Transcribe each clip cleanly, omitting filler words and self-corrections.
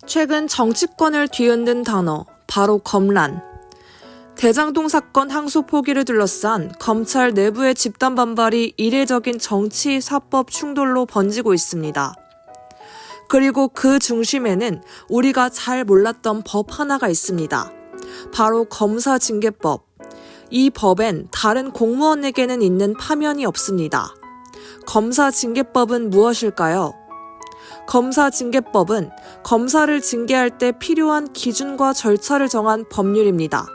최근 정치권을 뒤흔든 단어, 바로 검란. 대장동 사건 항소 포기를 둘러싼 검찰 내부의 집단 반발이 이례적인 정치 사법 충돌로 번지고 있습니다. 그리고 그 중심에는 우리가 잘 몰랐던 법 하나가 있습니다. 바로 검사징계법. 이 법엔 다른 공무원에게는 있는 파면이 없습니다. 검사징계법은 무엇일까요? 검사징계법은 검사를 징계할 때 필요한 기준과 절차를 정한 법률입니다.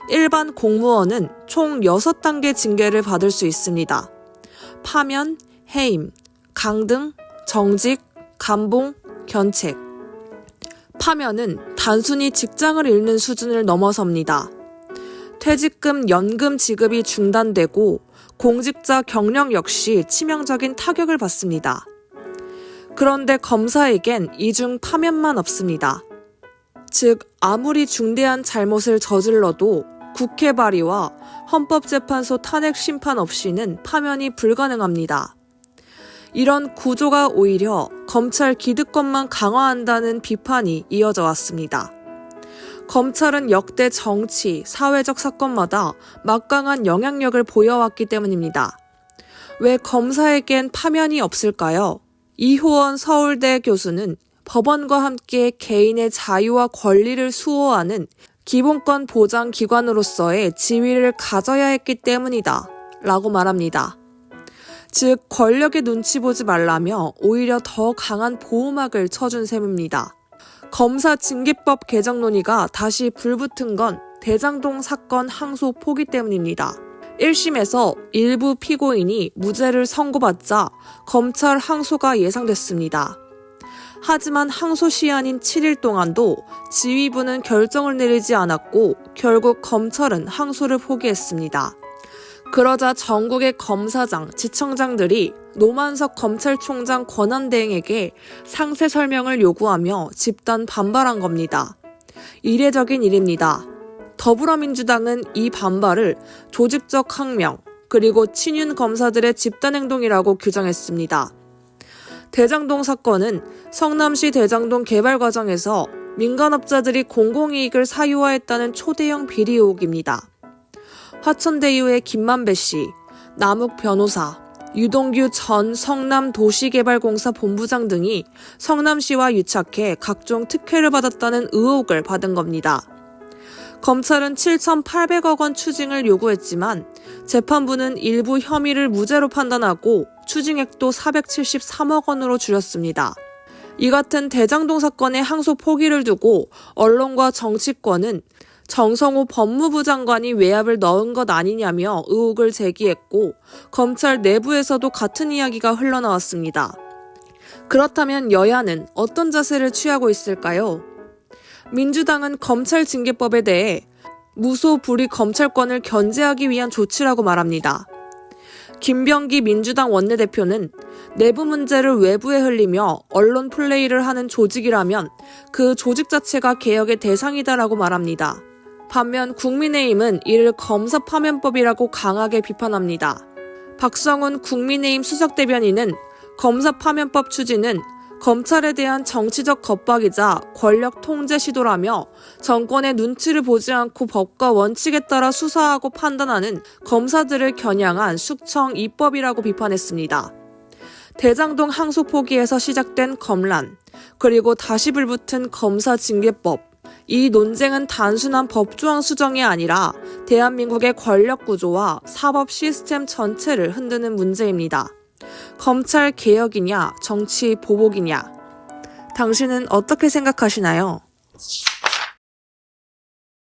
일반 공무원은 총 6단계 징계를 받을 수 있습니다. 파면, 해임, 강등, 정직, 감봉, 견책. 파면은 단순히 직장을 잃는 수준을 넘어섭니다. 퇴직금, 연금 지급이 중단되고 공직자 경력 역시 치명적인 타격을 받습니다. 그런데 검사에겐 이중 파면만 없습니다. 즉, 아무리 중대한 잘못을 저질러도 국회 발의와 헌법재판소 탄핵 심판 없이는 파면이 불가능합니다. 이런 구조가 오히려 검찰 기득권만 강화한다는 비판이 이어져 왔습니다. 검찰은 역대 정치, 사회적 사건마다 막강한 영향력을 보여왔기 때문입니다. 왜 검사에겐 파면이 없을까요? 이호원 서울대 교수는 법원과 함께 개인의 자유와 권리를 수호하는 기본권 보장 기관으로서의 지위를 가져야 했기 때문이다 라고 말합니다. 즉, 권력의 눈치 보지 말라며 오히려 더 강한 보호막을 쳐준 셈입니다. 검사징계법 개정 논의가 다시 불붙은 건 대장동 사건 항소 포기 때문입니다. 1심에서 일부 피고인이 무죄를 선고받자 검찰 항소가 예상됐습니다. 하지만 항소 시한인 7일 동안도 지휘부는 결정을 내리지 않았고 결국 검찰은 항소를 포기했습니다. 그러자 전국의 검사장, 지청장들이 노만석 검찰총장 권한대행에게 상세 설명을 요구하며 집단 반발한 겁니다. 이례적인 일입니다. 더불어민주당은 이 반발을 조직적 항명, 그리고 친윤 검사들의 집단행동이라고 규정했습니다. 대장동 사건은 성남시 대장동 개발 과정에서 민간업자들이 공공이익을 사유화했다는 초대형 비리 의혹입니다. 화천대유의 김만배 씨, 남욱 변호사, 유동규 전 성남도시개발공사 본부장 등이 성남시와 유착해 각종 특혜를 받았다는 의혹을 받은 겁니다. 검찰은 7,800억 원 추징을 요구했지만 재판부는 일부 혐의를 무죄로 판단하고 추징액도 473억 원으로 줄였습니다. 이 같은 대장동 사건의 항소 포기를 두고 언론과 정치권은 정성호 법무부 장관이 외압을 넣은 것 아니냐며 의혹을 제기했고 검찰 내부에서도 같은 이야기가 흘러나왔습니다. 그렇다면 여야는 어떤 자세를 취하고 있을까요? 민주당은 검찰징계법에 대해 무소불위 검찰권을 견제하기 위한 조치라고 말합니다. 김병기 민주당 원내대표는 내부 문제를 외부에 흘리며 언론 플레이를 하는 조직이라면 그 조직 자체가 개혁의 대상이다라고 말합니다. 반면 국민의힘은 이를 검사파면법이라고 강하게 비판합니다. 박성훈 국민의힘 수석대변인은 검사파면법 추진은 검찰에 대한 정치적 겁박이자 권력 통제 시도라며 정권의 눈치를 보지 않고 법과 원칙에 따라 수사하고 판단하는 검사들을 겨냥한 숙청 입법이라고 비판했습니다. 대장동 항소 포기에서 시작된 검란, 그리고 다시 불붙은 검사징계법. 이 논쟁은 단순한 법조항 수정이 아니라 대한민국의 권력 구조와 사법 시스템 전체를 흔드는 문제입니다. 검찰 개혁이냐, 정치 보복이냐. 당신은 어떻게 생각하시나요?